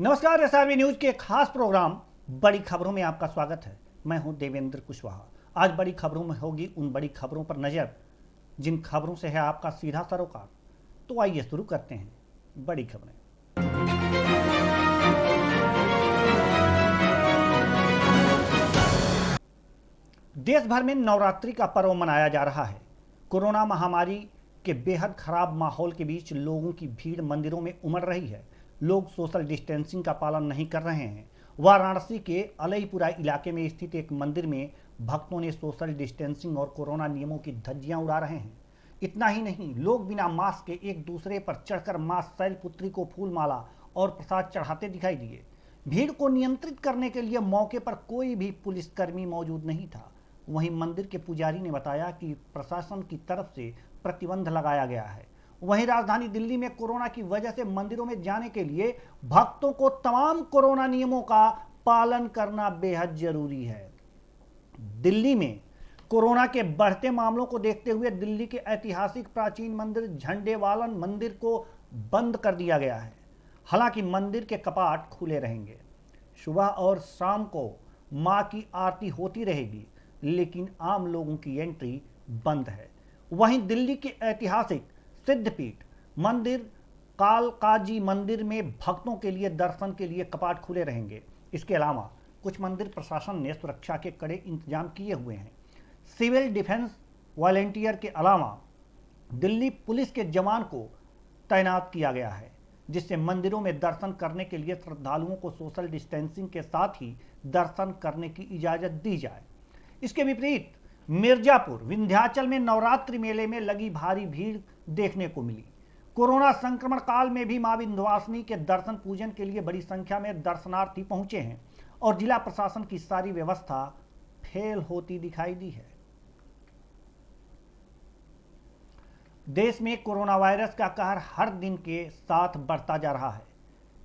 नमस्कार। SRB news के खास प्रोग्राम बड़ी खबरों में आपका स्वागत है। मैं हूं देवेंद्र कुशवाहा। आज बड़ी खबरों में होगी उन बड़ी खबरों पर नजर जिन खबरों से है आपका सीधा सरोकार। तो आइए शुरू करते हैं बड़ी खबरें। देश भर में नवरात्रि का पर्व मनाया जा रहा है। कोरोना महामारी के बेहद खराब माहौल के बीच लोगों की भीड़ मंदिरों में उमड़ रही है। लोग सोशल डिस्टेंसिंग का पालन नहीं कर रहे हैं। वाराणसी के अलईपुरा इलाके में स्थित एक मंदिर में भक्तों ने सोशल डिस्टेंसिंग और कोरोना नियमों की धज्जियां उड़ा रहे हैं। इतना ही नहीं, लोग बिना मास्क के एक दूसरे पर चढ़कर मां शैलपुत्री को फूल माला और प्रसाद चढ़ाते दिखाई दिए। भीड़ को नियंत्रित करने के लिए मौके पर कोई भी पुलिसकर्मी मौजूद नहीं था। वहीं मंदिर के पुजारी ने बताया कि प्रशासन की तरफ से प्रतिबंध लगाया गया है। वहीं राजधानी दिल्ली में कोरोना की वजह से मंदिरों में जाने के लिए भक्तों को तमाम कोरोना नियमों का पालन करना बेहद जरूरी है। दिल्ली में कोरोना के बढ़ते मामलों को देखते हुए दिल्ली के ऐतिहासिक प्राचीन मंदिर झंडेवालन मंदिर को बंद कर दिया गया है। हालांकि मंदिर के कपाट खुले रहेंगे। सुबह और शाम को मां की आरती होती रहेगी, लेकिन आम लोगों की एंट्री बंद है। वहीं दिल्ली के ऐतिहासिक सिद्धपीठ मंदिर कालकाजी मंदिर में भक्तों के लिए दर्शन के लिए कपाट खुले रहेंगे। इसके अलावा कुछ मंदिर प्रशासन ने सुरक्षा के कड़े इंतजाम किए हुए हैं। सिविल डिफेंस वॉलेंटियर के अलावा दिल्ली पुलिस के जवान को तैनात किया गया है, जिससे मंदिरों में दर्शन करने के लिए श्रद्धालुओं को सोशल डिस्टेंसिंग के साथ ही दर्शन करने की इजाजत दी जाए। इसके विपरीत मिर्जापुर विंध्याचल में नवरात्रि मेले में लगी भारी भीड़ देखने को मिली। कोरोना संक्रमण काल में भी मां विंध्यवासिनी के दर्शन पूजन के लिए बड़ी संख्या में दर्शनार्थी पहुंचे हैं और जिला प्रशासन की सारी व्यवस्था फेल होती दिखाई दी है। देश में कोरोना वायरस का कहर हर दिन के साथ बढ़ता जा रहा है।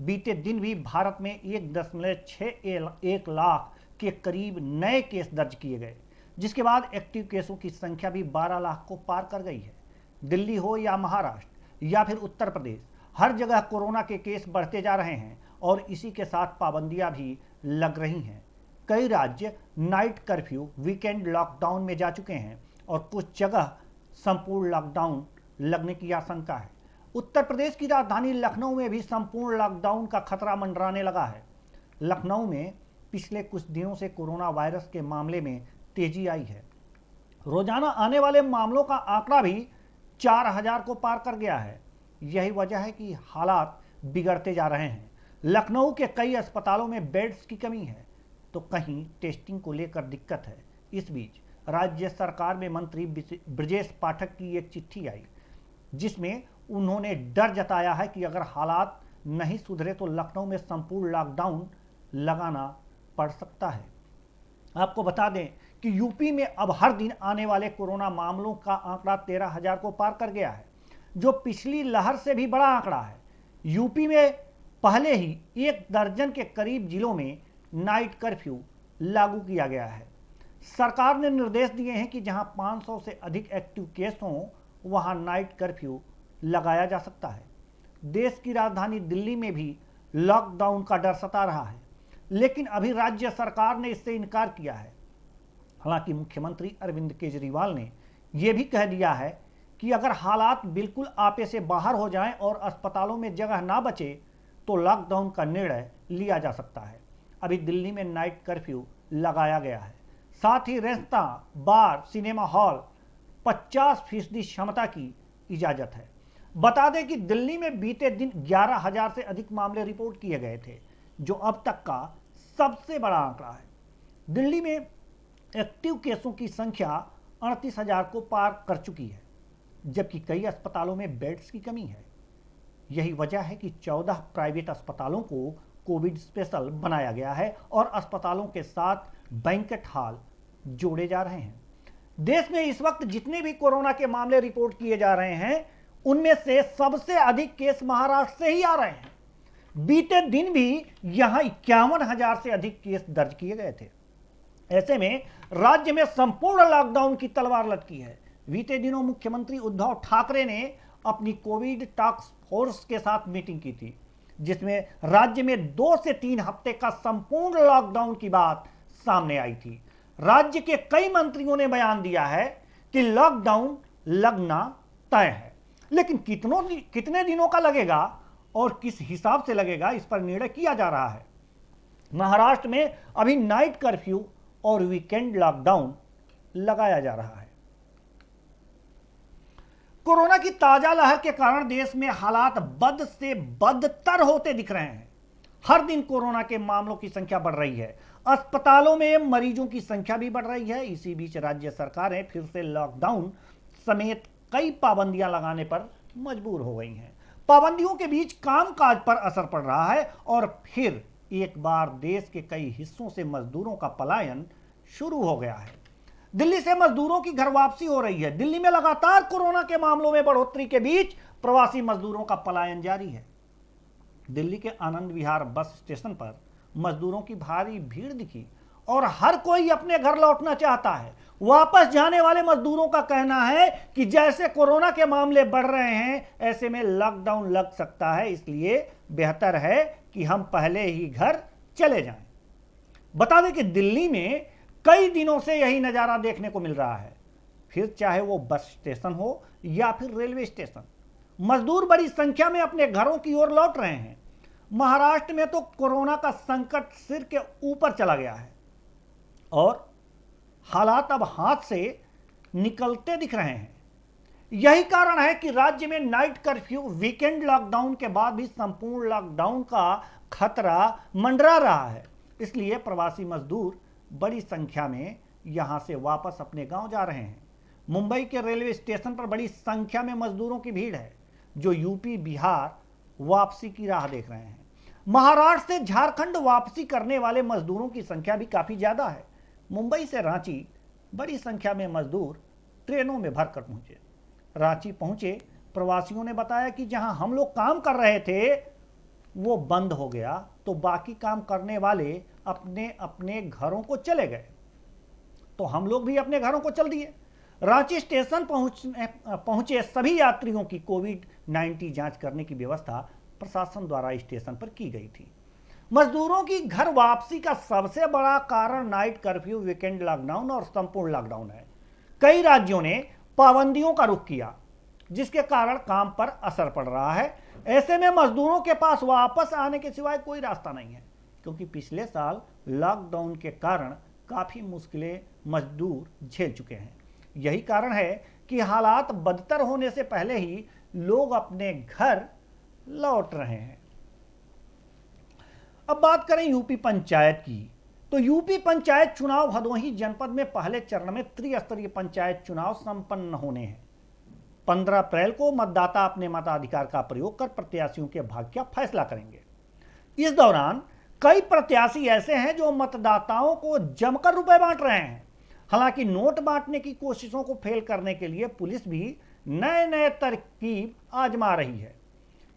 बीते दिन भी भारत में 1.61 लाख के करीब नए केस दर्ज किए गए, जिसके बाद एक्टिव केसों की संख्या भी 12 लाख को पार कर गई है। दिल्ली हो या महाराष्ट्र या फिर उत्तर प्रदेश, हर जगह कोरोना के केस बढ़ते जा रहे हैं और इसी के साथ पाबंदियां भी लग रही हैं। कई राज्य नाइट कर्फ्यू, वीकेंड लॉकडाउन में जा चुके हैं और कुछ जगह संपूर्ण लॉकडाउन लगने की आशंका है। उत्तर प्रदेश की राजधानी लखनऊ में भी संपूर्ण लॉकडाउन का खतरा मंडराने लगा है। लखनऊ में पिछले कुछ दिनों से कोरोना वायरस के मामले में तेजी आई है। रोजाना आने वाले मामलों का आंकड़ा भी 4000 को पार कर गया है। यही वजह है कि हालात बिगड़ते जा रहे हैं। लखनऊ के कई अस्पतालों में बेड्स की कमी है, तो कहीं टेस्टिंग को लेकर दिक्कत है। इस बीच राज्य सरकार में मंत्री ब्रजेश पाठक की एक चिट्ठी आई, जिसमें उन्होंने डर जताया है कि अगर हालात नहीं सुधरे तो लखनऊ में संपूर्ण लॉकडाउन लगाना पड़ सकता है। आपको बता दें कि यूपी में अब हर दिन आने वाले कोरोना मामलों का आंकड़ा 13,000 को पार कर गया है, जो पिछली लहर से भी बड़ा आंकड़ा है। यूपी में पहले ही 1 दर्जन के करीब जिलों में नाइट कर्फ्यू लागू किया गया है। सरकार ने निर्देश दिए हैं कि जहां 500 से अधिक एक्टिव केस हों, वहां नाइट कर्फ्यू लगाया जा सकता है। देश की राजधानी दिल्ली में भी लॉकडाउन का डर सता रहा है, लेकिन अभी राज्य सरकार ने इससे इनकार किया है। हालांकि मुख्यमंत्री अरविंद केजरीवाल ने यह भी कह दिया है कि अगर हालात बिल्कुल आपे से बाहर हो जाएं और अस्पतालों में जगह ना बचे तो लॉकडाउन का निर्णय लिया जा सकता है। अभी दिल्ली में नाइट कर्फ्यू लगाया गया है। साथ ही रेस्तरां, बार, सिनेमा हॉल 50% क्षमता की इजाजत है। बता दें कि दिल्ली में बीते दिन 11,000 से अधिक मामले रिपोर्ट किए गए थे, जो अब तक का सबसे बड़ा आंकड़ा है। दिल्ली में एक्टिव केसों की संख्या 38,000 को पार कर चुकी है, जबकि कई अस्पतालों में बेड्स की कमी है। यही वजह है कि 14 प्राइवेट अस्पतालों को कोविड स्पेशल बनाया गया है और अस्पतालों के साथ बैंकेट हॉल जोड़े जा रहे हैं। देश में इस वक्त जितने भी कोरोना के मामले रिपोर्ट किए जा रहे हैं, उनमें से सबसे अधिक केस महाराष्ट्र से ही आ रहे हैं। बीते दिन भी यहां 51,000 से अधिक केस दर्ज किए गए थे। ऐसे में राज्य में संपूर्ण लॉकडाउन की तलवार लटकी है। बीते दिनों मुख्यमंत्री उद्धव ठाकरे ने अपनी कोविड टास्क फोर्स के साथ मीटिंग की थी, जिसमें राज्य में 2 से 3 हफ्ते का संपूर्ण लॉकडाउन की बात सामने आई थी। राज्य के कई मंत्रियों ने बयान दिया है कि लॉकडाउन लगना तय है, लेकिन कितने दिनों का लगेगा और किस हिसाब से लगेगा, इस पर निर्णय किया जा रहा है। महाराष्ट्र में अभी नाइट कर्फ्यू और वीकेंड लॉकडाउन लगाया जा रहा है। कोरोना की ताजा लहर के कारण देश में हालात बद से बदतर होते दिख रहे हैं। हर दिन कोरोना के मामलों की संख्या बढ़ रही है, अस्पतालों में मरीजों की संख्या भी बढ़ रही है। इसी बीच राज्य सरकारें फिर से लॉकडाउन समेत कई पाबंदियां लगाने पर मजबूर हो गई हैं। पाबंदियों के बीच कामकाज पर असर पड़ रहा है और फिर एक बार देश के कई हिस्सों से मजदूरों का पलायन शुरू हो गया है। दिल्ली से मजदूरों की घर वापसी हो रही है। दिल्ली में लगातार कोरोना के मामलों में बढ़ोतरी के बीच प्रवासी मजदूरों का पलायन जारी है। दिल्ली के आनंद विहार बस स्टेशन पर मजदूरों की भारी भीड़ दिखी और हर कोई अपने घर लौटना चाहता है। वापस जाने वाले मजदूरों का कहना है कि जैसे कोरोना के मामले बढ़ रहे हैं, ऐसे में लॉकडाउन लग सकता है, इसलिए बेहतर है कि हम पहले ही घर चले जाएं। बता दें कि दिल्ली में कई दिनों से यही नजारा देखने को मिल रहा है, फिर चाहे वो बस स्टेशन हो या फिर रेलवे स्टेशन। मजदूर बड़ी संख्या में अपने घरों की ओर लौट रहे हैं। महाराष्ट्र में तो कोरोना का संकट सिर के ऊपर चला गया है और हालात अब हाथ से निकलते दिख रहे हैं। यही कारण है कि राज्य में नाइट कर्फ्यू, वीकेंड लॉकडाउन के बाद भी संपूर्ण लॉकडाउन का खतरा मंडरा रहा है। इसलिए प्रवासी मजदूर बड़ी संख्या में यहां से वापस अपने गांव जा रहे हैं। मुंबई के रेलवे स्टेशन पर बड़ी संख्या में मजदूरों की भीड़ है जो यूपी बिहार वापसी की राह देख रहे हैं। महाराष्ट्र से झारखंड वापसी करने वाले मजदूरों की संख्या भी काफी ज्यादा है। मुंबई से रांची बड़ी संख्या में मजदूर ट्रेनों में भरकर पहुंचे। रांची पहुंचे प्रवासियों ने बताया कि जहां हम लोग काम कर रहे थे वो बंद हो गया, तो बाकी काम करने वाले अपने अपने घरों को चले गए, तो हम लोग भी अपने घरों को चल दिए। रांची स्टेशन पहुंचे सभी यात्रियों की कोविड-19 जांच करने की व्यवस्था प्रशासन द्वारा स्टेशन पर की गई थी। मजदूरों की घर वापसी का सबसे बड़ा कारण नाइट कर्फ्यू, वीकेंड लॉकडाउन और संपूर्ण लॉकडाउन है। कई राज्यों ने पाबंदियों का रुख किया, जिसके कारण काम पर असर पड़ रहा है। ऐसे में मजदूरों के पास वापस आने के सिवाय कोई रास्ता नहीं है, क्योंकि पिछले साल लॉकडाउन के कारण काफी मुश्किलें मजदूर झेल चुके हैं। यही कारण है कि हालात बदतर होने से पहले ही लोग अपने घर लौट रहे हैं। अब बात करें यूपी पंचायत की, तो यूपी पंचायत चुनाव भदोही जनपद में पहले चरण में त्रिस्तरीय पंचायत चुनाव संपन्न होने हैं। 15 अप्रैल को मतदाता अपने मताधिकार का प्रयोग कर प्रत्याशियों के भाग्य का फैसला करेंगे। इस दौरान कई प्रत्याशी ऐसे हैं जो मतदाताओं को जमकर रुपए बांट रहे हैं। हालांकि नोट बांटने की कोशिशों को फेल करने के लिए पुलिस भी नए नए तरकीब आजमा रही है।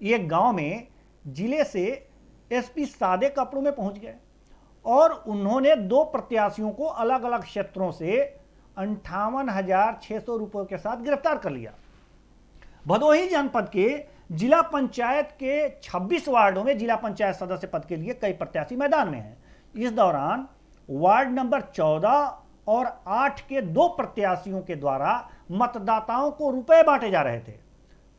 एक गांव में जिले से एसपी सादे कपड़ों में पहुंच गए और उन्होंने 2 प्रत्याशियों को अलग अलग क्षेत्रों से 58,600 रुपयों के साथ गिरफ्तार कर लिया। भदोही जनपद के जिला पंचायत के 26 वार्डों में जिला पंचायत सदस्य पद के लिए कई प्रत्याशी मैदान में हैं। इस दौरान वार्ड नंबर 14 और 8 के 2 प्रत्याशियों के द्वारा मतदाताओं को रुपए बांटे जा रहे थे।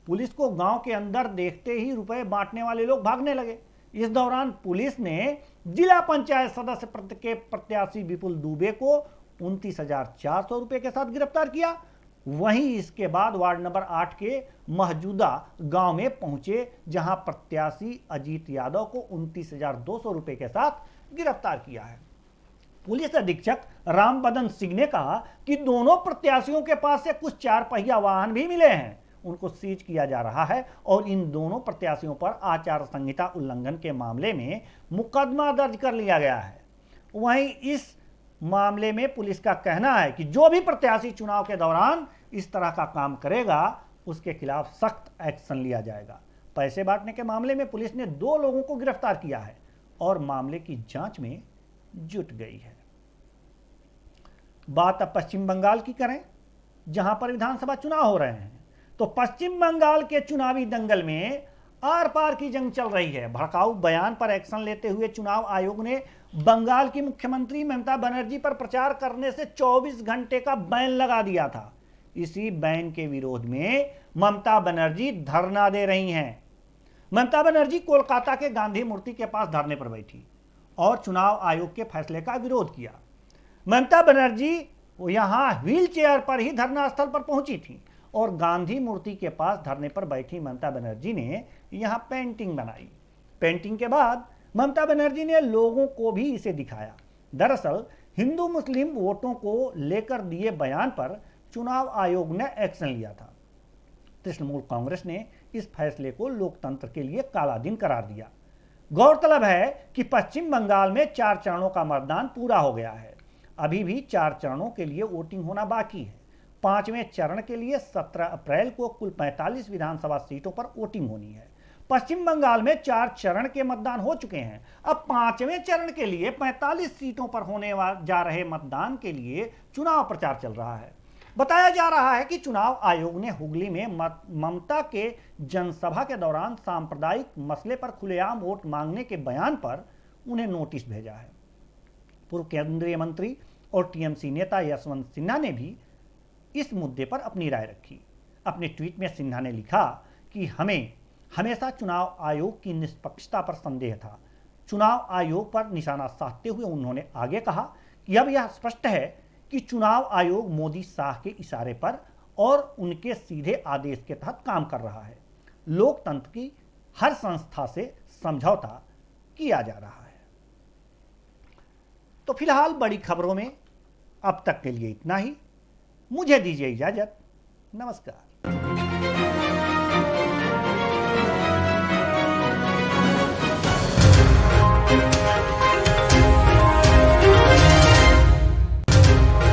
पुलिस को गांव के अंदर देखते ही रुपए बांटने वाले लोग भागने लगे। इस दौरान पुलिस ने जिला पंचायत सदस्य पद के प्रत्याशी विपुल दुबे को 29,400 रुपए के साथ गिरफ्तार किया। वहीं इसके बाद वार्ड नंबर 8 के महजूदा गांव में पहुंचे, जहां प्रत्याशी अजीत यादव को 29,200 रुपए के साथ गिरफ्तार किया है। पुलिस अधीक्षक रामबदन सिंह ने कहा कि दोनों प्रत्याशियों के पास से कुछ 4 पहिया वाहन भी मिले हैं, उनको सीज किया जा रहा है और इन दोनों प्रत्याशियों पर आचार संहिता उल्लंघन के मामले में मुकदमा दर्ज कर लिया गया है। वहीं इस मामले में पुलिस का कहना है कि जो भी प्रत्याशी चुनाव के दौरान इस तरह का काम करेगा उसके खिलाफ सख्त एक्शन लिया जाएगा। पैसे बांटने के मामले में पुलिस ने 2 लोगों को गिरफ्तार किया है और मामले की जांच में जुट गई है। बात अब पश्चिम बंगाल की करें, जहां पर विधानसभा चुनाव हो रहे हैं। तो पश्चिम बंगाल के चुनावी दंगल में आर पार की जंग चल रही है। भड़काऊ बयान पर एक्शन लेते हुए चुनाव आयोग ने बंगाल की मुख्यमंत्री ममता बनर्जी पर प्रचार करने से 24 घंटे का बैन लगा दिया था। इसी बैन के विरोध में ममता बनर्जी धरना दे रही हैं। ममता बनर्जी कोलकाता के गांधी मूर्ति के पास धरने पर बैठी और चुनाव आयोग के फैसले का विरोध किया। ममता बनर्जी यहां व्हील चेयर पर ही धरना स्थल पर पहुंची थी और गांधी मूर्ति के पास धरने पर बैठी ममता बनर्जी ने यहां पेंटिंग बनाई। पेंटिंग के बाद ममता बनर्जी ने लोगों को भी इसे दिखाया। दरअसल हिंदू मुस्लिम वोटों को लेकर दिए बयान पर चुनाव आयोग ने एक्शन लिया था। तृणमूल कांग्रेस ने इस फैसले को लोकतंत्र के लिए काला दिन करार दिया। गौरतलब है कि पश्चिम बंगाल में 4 चरणों का मतदान पूरा हो गया है। अभी भी 4 चरणों के लिए वोटिंग होना बाकी है। 5वें चरण के लिए 17 अप्रैल को कुल 45 विधानसभा सीटों पर वोटिंग होनी है। पश्चिम बंगाल में 4 चरण के मतदान हो चुके हैं। अब 5वें चरण के लिए 45 सीटों पर होने जा रहे मतदान के लिए चुनाव प्रचार चल रहा है। बताया जा रहा है कि चुनाव आयोग ने हुगली में ममता के जनसभा के दौरान सांप्रदायिक मसले पर खुलेआम वोट मांगने के बयान पर उन्हें नोटिस भेजा है। पूर्व केंद्रीय मंत्री और टीएमसी नेता यशवंत सिन्हा ने भी इस मुद्दे पर अपनी राय रखी। अपने ट्वीट में सिन्हा ने लिखा कि हमें हमेशा चुनाव आयोग की निष्पक्षता पर संदेह था। चुनाव आयोग पर निशाना साधते हुए उन्होंने आगे कहा कि अब यह स्पष्ट है कि चुनाव आयोग मोदी शाह के इशारे पर और उनके सीधे आदेश के तहत काम कर रहा है। लोकतंत्र की हर संस्था से समझौता किया जा रहा है। तो फिलहाल बड़ी खबरों में अब तक के लिए इतना ही। मुझे दीजिए इजाजत। नमस्कार।